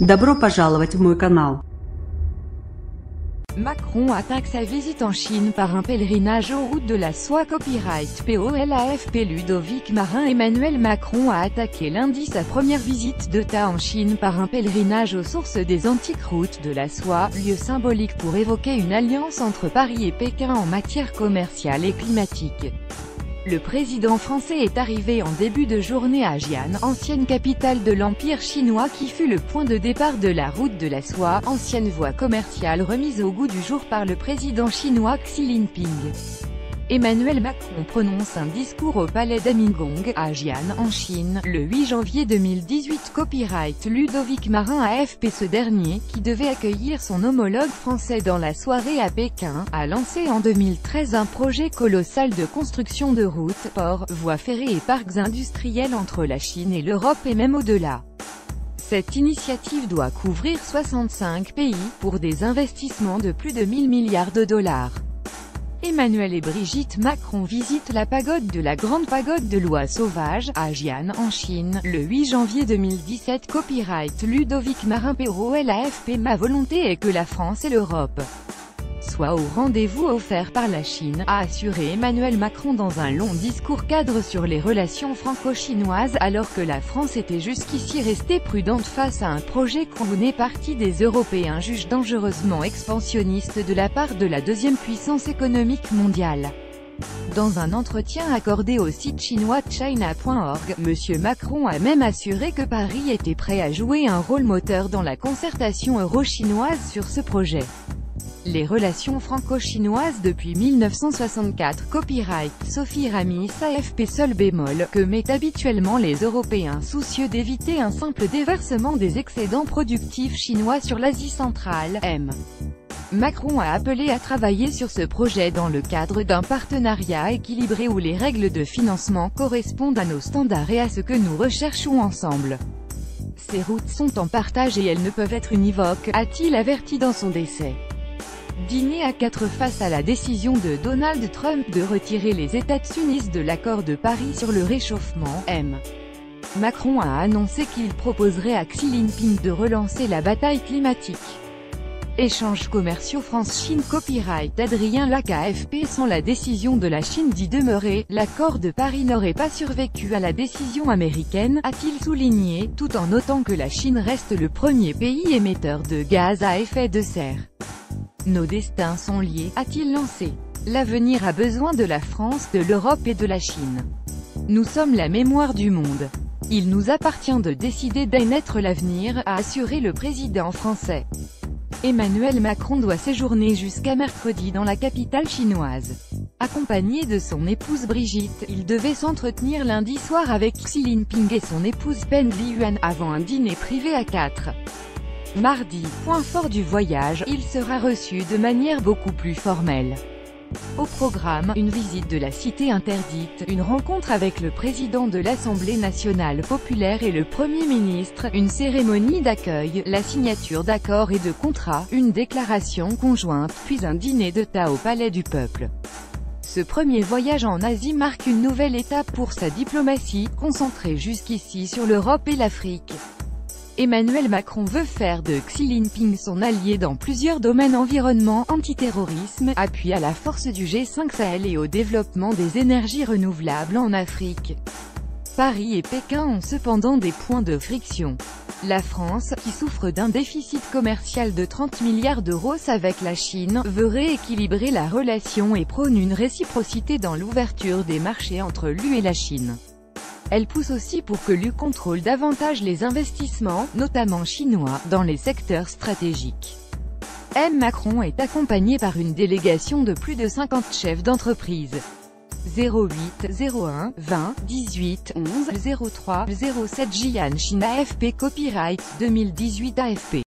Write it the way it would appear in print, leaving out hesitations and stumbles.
Добро пожаловать в мой канал. Macron attaque sa visite en Chine par un pèlerinage aux routes de la soie. Copyright POLAFP. Ludovic Marin. Emmanuel Macron a attaqué lundi sa première visite d'État en Chine par un pèlerinage aux sources des antiques routes de la soie, lieu symbolique pour évoquer une alliance entre Paris et Pékin en matière commerciale et climatique. Le président français est arrivé en début de journée à Jian, ancienne capitale de l'Empire chinois qui fut le point de départ de la route de la soie, ancienne voie commerciale remise au goût du jour par le président chinois Xi Jinping. Emmanuel Macron prononce un discours au palais d'Amingong, à Jian, en Chine, le 8 janvier 2018. Copyright Ludovic Marin. AFP. Ce dernier, qui devait accueillir son homologue français dans la soirée à Pékin, a lancé en 2013 un projet colossal de construction de routes, ports, voies ferrées et parcs industriels entre la Chine et l'Europe et même au-delà. Cette initiative doit couvrir 65 pays, pour des investissements de plus de 1000 milliards de dollars. Emmanuel et Brigitte Macron visitent la pagode de la Grande Pagode de l'Oie Sauvage, à Jian, en Chine, le 8 janvier 2017. Copyright Ludovic Marin. POLAFP. Ma volonté est que la France et l'Europe soient au rendez-vous offert par la Chine, a assuré Emmanuel Macron dans un long discours cadre sur les relations franco-chinoises, alors que la France était jusqu'ici restée prudente face à un projet qu'une partie des Européens jugent dangereusement expansionniste de la part de la deuxième puissance économique mondiale. Dans un entretien accordé au site chinois China.org, M. Macron a même assuré que Paris était prêt à jouer un rôle moteur dans la concertation euro-chinoise sur ce projet. Les relations franco-chinoises depuis 1964. Copyright Sophie Ramis. AFP. Seul bémol, que mettent habituellement les Européens soucieux d'éviter un simple déversement des excédents productifs chinois sur l'Asie centrale, M. Macron a appelé à travailler sur ce projet dans le cadre d'un partenariat équilibré où les règles de financement correspondent à nos standards et à ce que nous recherchons ensemble. Ces routes sont en partage et elles ne peuvent être univoques, a-t-il averti dans son décès. Dîner à 4 face à la décision de Donald Trump de retirer les États-Unis de l'accord de Paris sur le réchauffement, M. Macron a annoncé qu'il proposerait à Xi Jinping de relancer la bataille climatique. Échanges commerciaux France-Chine. Copyright Adrien Lac. AFP. Sans la décision de la Chine d'y demeurer, l'accord de Paris n'aurait pas survécu à la décision américaine, a-t-il souligné, tout en notant que la Chine reste le premier pays émetteur de gaz à effet de serre. Nos destins sont liés, a-t-il lancé. L'avenir a besoin de la France, de l'Europe et de la Chine. Nous sommes la mémoire du monde. Il nous appartient de décider d'en être l'avenir, a assuré le président français. Emmanuel Macron doit séjourner jusqu'à mercredi dans la capitale chinoise. Accompagné de son épouse Brigitte, il devait s'entretenir lundi soir avec Xi Jinping et son épouse Peng Liyuan, avant un dîner privé à 4. Mardi, point fort du voyage, il sera reçu de manière beaucoup plus formelle. Au programme, une visite de la cité interdite, une rencontre avec le président de l'Assemblée nationale populaire et le Premier ministre, une cérémonie d'accueil, la signature d'accords et de contrats, une déclaration conjointe, puis un dîner d'État au Palais du Peuple. Ce premier voyage en Asie marque une nouvelle étape pour sa diplomatie, concentrée jusqu'ici sur l'Europe et l'Afrique. Emmanuel Macron veut faire de Xi Jinping son allié dans plusieurs domaines: environnement, antiterrorisme, appui à la force du G5 Sahel et au développement des énergies renouvelables en Afrique. Paris et Pékin ont cependant des points de friction. La France, qui souffre d'un déficit commercial de 30 milliards d'euros avec la Chine, veut rééquilibrer la relation et prône une réciprocité dans l'ouverture des marchés entre l'UE et la Chine. Elle pousse aussi pour que l'UE contrôle davantage les investissements, notamment chinois, dans les secteurs stratégiques. M. Macron est accompagné par une délégation de plus de 50 chefs d'entreprise. 08 01 20 18 11 03 07 Jian Chine. AFP. Copyright 2018 AFP.